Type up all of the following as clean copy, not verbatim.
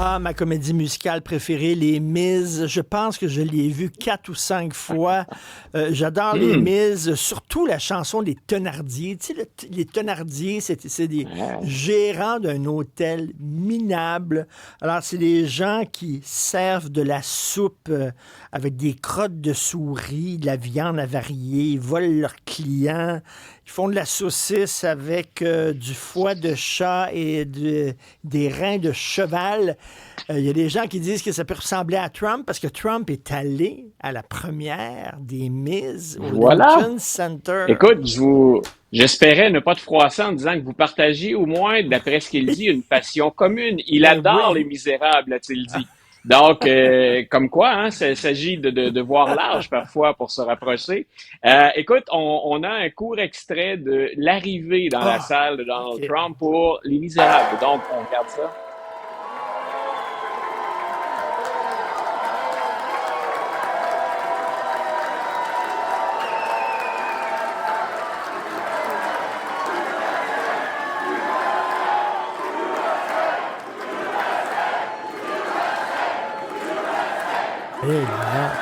Ah, ma comédie musicale préférée, Les Miz. Je pense que je l'ai vue 4 ou 5 fois. J'adore Les Hmm. Miz, surtout la chanson des Thénardier. Tu sais, les Thénardier, c'est des Ouais. gérants d'un hôtel minable. Alors, c'est des gens qui servent de la soupe avec des crottes de souris, de la viande avariée. Ils volent leurs clients. Ils font de la saucisse avec du foie de chat et des reins de cheval. Il y a des gens qui disent que ça peut ressembler à Trump parce que Trump est allé à la première des Miz au Voilà. Lincoln Center. Écoute, j'espérais ne pas te froisser en disant que vous partagiez au moins, d'après ce qu'il dit, une passion commune. Il Ben adore Les oui. Misérables, a-t-il dit. Donc, comme quoi, hein, ça s'agit de voir large parfois pour se rapprocher. Écoute, on a un court extrait de l'arrivée dans la Ah, salle de Donald OK. Trump pour Les Misérables. Donc, on regarde ça. Eh là,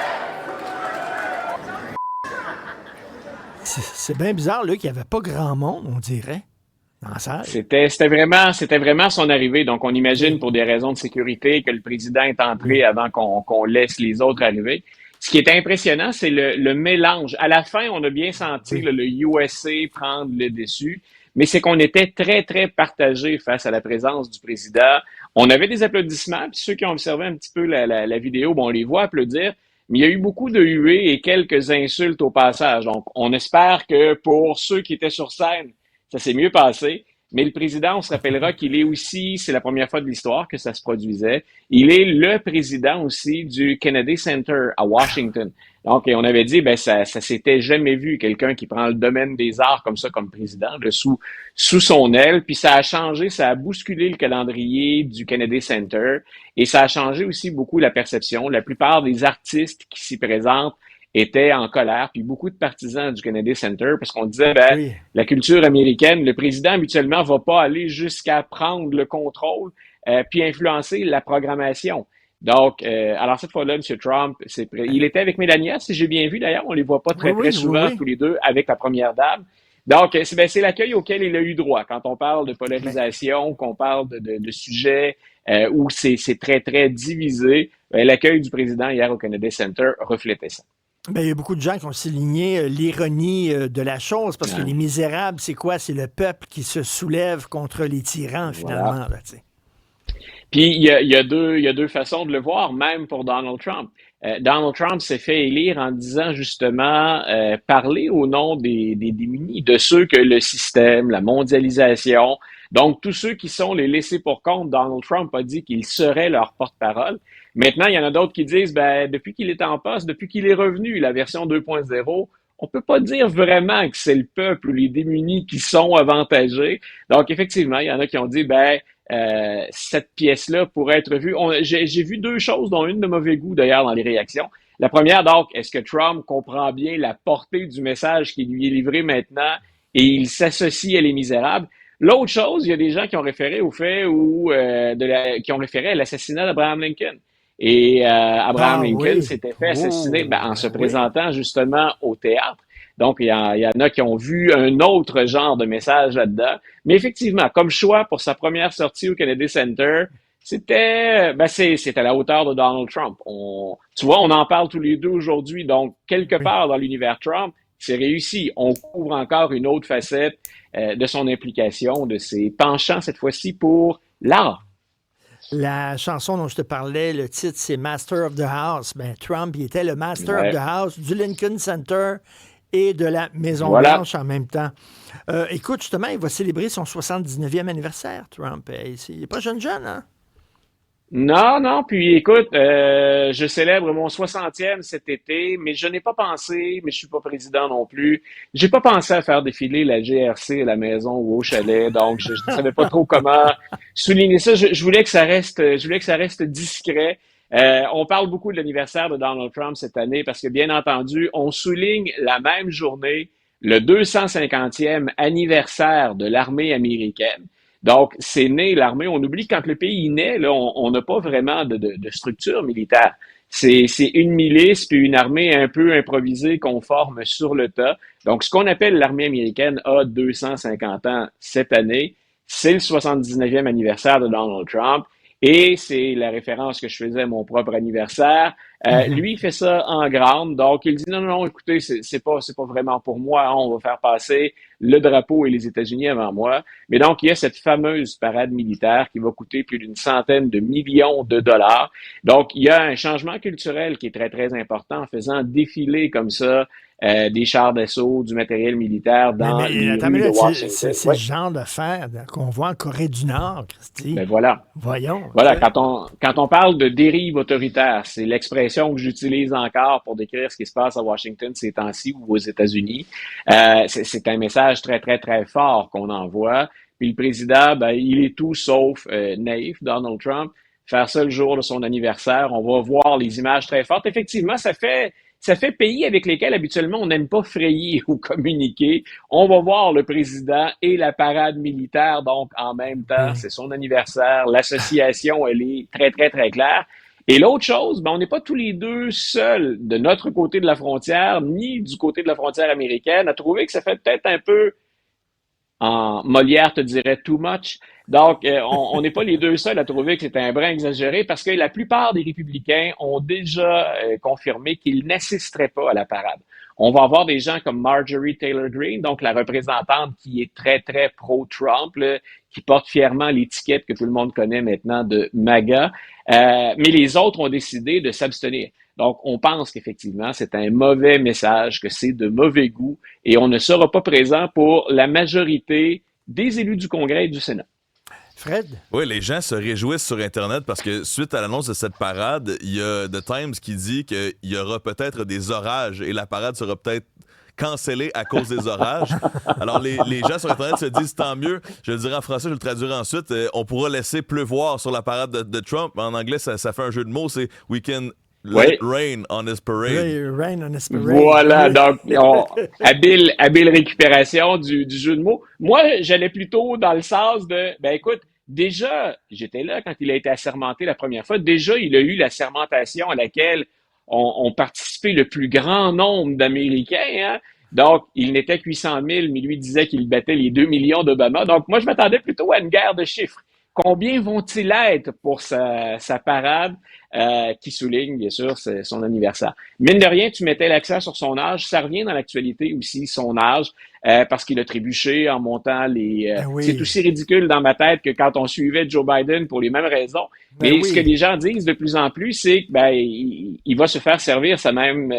c'est bien bizarre là, qu'il n'y avait pas grand monde, on dirait, dans la salle. C'était vraiment son arrivée. Donc, on imagine OK. pour des raisons de sécurité que le président est entré avant qu'on laisse les autres arriver. Ce qui est impressionnant, c'est le mélange. À la fin, on a bien senti Oui. là, le USA prendre le dessus, mais c'est qu'on était très, très partagé face à la présence du président. On avait des applaudissements, puis ceux qui ont observé un petit peu la vidéo, bon, on les voit applaudir, mais il y a eu beaucoup de huées et quelques insultes au passage. Donc, on espère que pour ceux qui étaient sur scène, ça s'est mieux passé. Mais le président, on se rappellera qu'il est aussi, c'est la première fois de l'histoire que ça se produisait, il est le président aussi du Kennedy Center à Washington. Donc, et on avait dit, ben ça s'était jamais vu, quelqu'un qui prend le domaine des arts comme ça, comme président, sous son aile. Puis ça a changé, ça a bousculé le calendrier du Kennedy Center et ça a changé aussi beaucoup la perception. La plupart des artistes qui s'y présentent étaient en colère, puis beaucoup de partisans du Kennedy Center, parce qu'on disait, ben, Oui. la culture américaine, le président habituellement va pas aller jusqu'à prendre le contrôle puis influencer la programmation. Donc, alors cette fois-là, M. Trump, il était avec Melania, si j'ai bien vu d'ailleurs, on les voit pas Oui, très très oui, oui, souvent oui. tous les deux avec la première dame. Donc, c'est l'accueil auquel il a eu droit quand on parle de Ben, polarisation, qu'on parle de sujets où c'est très très divisé. L'accueil du président hier au Kennedy Center reflétait ça. ben, il y a beaucoup de gens qui ont souligné l'ironie de la chose parce que les Ouais. misérables, c'est quoi? C'est le peuple qui se soulève contre les tyrans, Voilà. finalement. Là, tu sais. Puis il y a deux façons de le voir, même pour Donald Trump. Donald Trump s'est fait élire en disant justement parler au nom des démunis, de ceux que le système, la mondialisation, donc tous ceux qui sont les laissés pour compte, Donald Trump a dit qu'il serait leur porte-parole. Maintenant, il y en a d'autres qui disent, ben, depuis qu'il est en poste, depuis qu'il est revenu, la version 2.0, on peut pas dire vraiment que c'est le peuple ou les démunis qui sont avantagés. Donc, effectivement, il y en a qui ont dit, ben, cette pièce-là pourrait être vue. J'ai vu deux choses, dont une de mauvais goût d'ailleurs dans les réactions. La première, donc, est-ce que Trump comprend bien la portée du message qui lui est livré maintenant et il s'associe à Les Misérables? L'autre chose, il y a des gens qui ont référé au fait qui ont référé à l'assassinat d'Abraham Lincoln. Et Abraham Ah Lincoln oui. s'était fait assassiner Oh, en se ben oui. présentant justement au théâtre. Donc, il y en a qui ont vu un autre genre de message là-dedans. Mais effectivement, comme choix pour sa première sortie au Kennedy Center, c'est à la hauteur de Donald Trump. Tu vois, on en parle tous les deux aujourd'hui. Donc, quelque Oui. part dans l'univers Trump, c'est réussi. On couvre encore une autre facette de son implication, de ses penchants cette fois-ci pour l'art. La chanson dont je te parlais, le titre, c'est Master of the House. Ben, Trump, il était le Master of the Ouais, House du Lincoln Center et de la voilà. Maison-Blanche en même temps. Écoute, justement, il va célébrer son 79e anniversaire, Trump. Il n'est pas jeune, hein? Non, non, puis écoute, je célèbre mon 60e cet été, mais je n'ai pas pensé, mais je suis pas président non plus, j'ai pas pensé à faire défiler la GRC à la maison ou au chalet, donc je ne savais pas trop comment souligner ça. Je voulais que ça reste, je voulais que ça reste discret. On parle beaucoup de l'anniversaire de Donald Trump cette année parce que, bien entendu, on souligne la même journée le 250e anniversaire de l'armée américaine. Donc, c'est né l'armée. On oublie que quand le pays naît, là, on n'a pas vraiment de structure militaire. C'est une milice puis une armée un peu improvisée qu'on forme sur le tas. Donc, ce qu'on appelle l'armée américaine a 250 ans cette année. C'est le 79e anniversaire de Donald Trump. Et c'est la référence que je faisais à mon propre anniversaire. Lui, il fait ça en grande. Donc, il dit non, écoutez, c'est pas vraiment pour moi. Hein, on va faire passer le drapeau et les États-Unis avant moi. Mais donc, il y a cette fameuse parade militaire qui va coûter plus d'une centaine de millions de dollars. Donc, il y a un changement culturel qui est très, très important en faisant défiler comme ça des chars d'assaut, du matériel militaire dans Mais les attends, rues de c'est Washington. le Ouais, genre d'affaires qu'on voit en Corée du Nord, Christy. ben voilà. Voyons. Voilà, quand on parle de dérive autoritaire, c'est l'expression que j'utilise encore pour décrire ce qui se passe à Washington ces temps-ci ou aux États-Unis. C'est un message très, très, très fort qu'on envoie. Puis le président, ben, il est tout sauf naïf, Donald Trump. Faire ça le jour de son anniversaire, on va voir les images très fortes. Effectivement, ça fait pays avec lesquels habituellement on n'aime pas frayer ou communiquer. On va voir le président et la parade militaire, donc en même temps, Oui. c'est son anniversaire. L'association, elle est très, très, très claire. Et l'autre chose, ben, on n'est pas tous les deux seuls de notre côté de la frontière, ni du côté de la frontière américaine, à trouver que ça fait peut-être un peu en Molière te dirait too much. Donc, on n'est pas les deux seuls à trouver que c'est un brin exagéré parce que la plupart des républicains ont déjà confirmé qu'ils n'assisteraient pas à la parade. On va avoir des gens comme Marjorie Taylor Greene, donc la représentante qui est très, très pro-Trump, là, qui porte fièrement l'étiquette que tout le monde connaît maintenant de MAGA. Mais les autres ont décidé de s'abstenir. Donc, on pense qu'effectivement, c'est un mauvais message, que c'est de mauvais goût et on ne sera pas présent pour la majorité des élus du Congrès et du Sénat. Fred? Oui, les gens se réjouissent sur Internet parce que suite à l'annonce de cette parade, il y a The Times qui dit qu'il y aura peut-être des orages et la parade sera peut-être cancellée à cause des orages. Alors, les gens sur Internet se disent tant mieux. Je le dirai en français, je le traduirai ensuite. On pourra laisser pleuvoir sur la parade de Trump. En anglais, ça fait un jeu de mots. C'est We can let it Oui, rain on his parade. Rain on his parade. voilà. Oui. Donc, habile récupération du jeu de mots. Moi, j'allais plutôt dans le sens de, ben écoute, déjà, j'étais là quand il a été assermenté la première fois. Déjà, il a eu la sermentation à laquelle ont participé le plus grand nombre d'Américains. Hein? Donc, il n'était que 800 000, mais lui disait qu'il battait les 2 millions d'Obama. Donc, moi, je m'attendais plutôt à une guerre de chiffres. Combien vont-ils être pour sa parade qui souligne, bien sûr, son anniversaire? Mine de rien, tu mettais l'accent sur son âge. Ça revient dans l'actualité aussi, son âge, parce qu'il a trébuché en montant les... Ben c'est oui. aussi ridicule dans ma tête que quand on suivait Joe Biden pour les mêmes raisons. Ben Mais ce que oui. les gens disent de plus en plus, c'est que ben, il va se faire servir sa même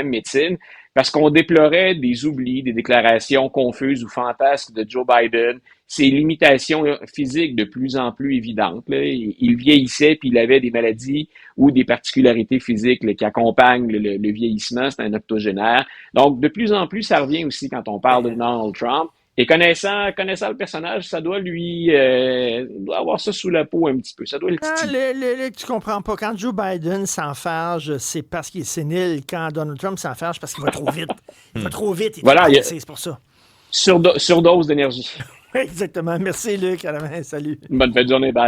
médecine parce qu'on déplorait des oublis, des déclarations confuses ou fantasques de Joe Biden, ses limitations physiques de plus en plus évidentes. Là. Il vieillissait puis il avait des maladies ou des particularités physiques là, qui accompagnent le vieillissement. C'est un octogénaire. Donc, de plus en plus, ça revient aussi quand on parle de Ben, Donald Trump. Et connaissant le personnage, ça doit doit avoir ça sous la peau un petit peu. Ça doit le ah, titiller. tu comprends pas. Quand Joe Biden s'enfarge, c'est parce qu'il est sénile. Quand Donald Trump s'enfarge, parce qu'il va trop vite. Il va trop vite, il est trop Voilà, il y a pressé, c'est pour ça. surdose d'énergie. Exactement. Merci, Luc. À la main. Salut. Bonne fin de journée, bye.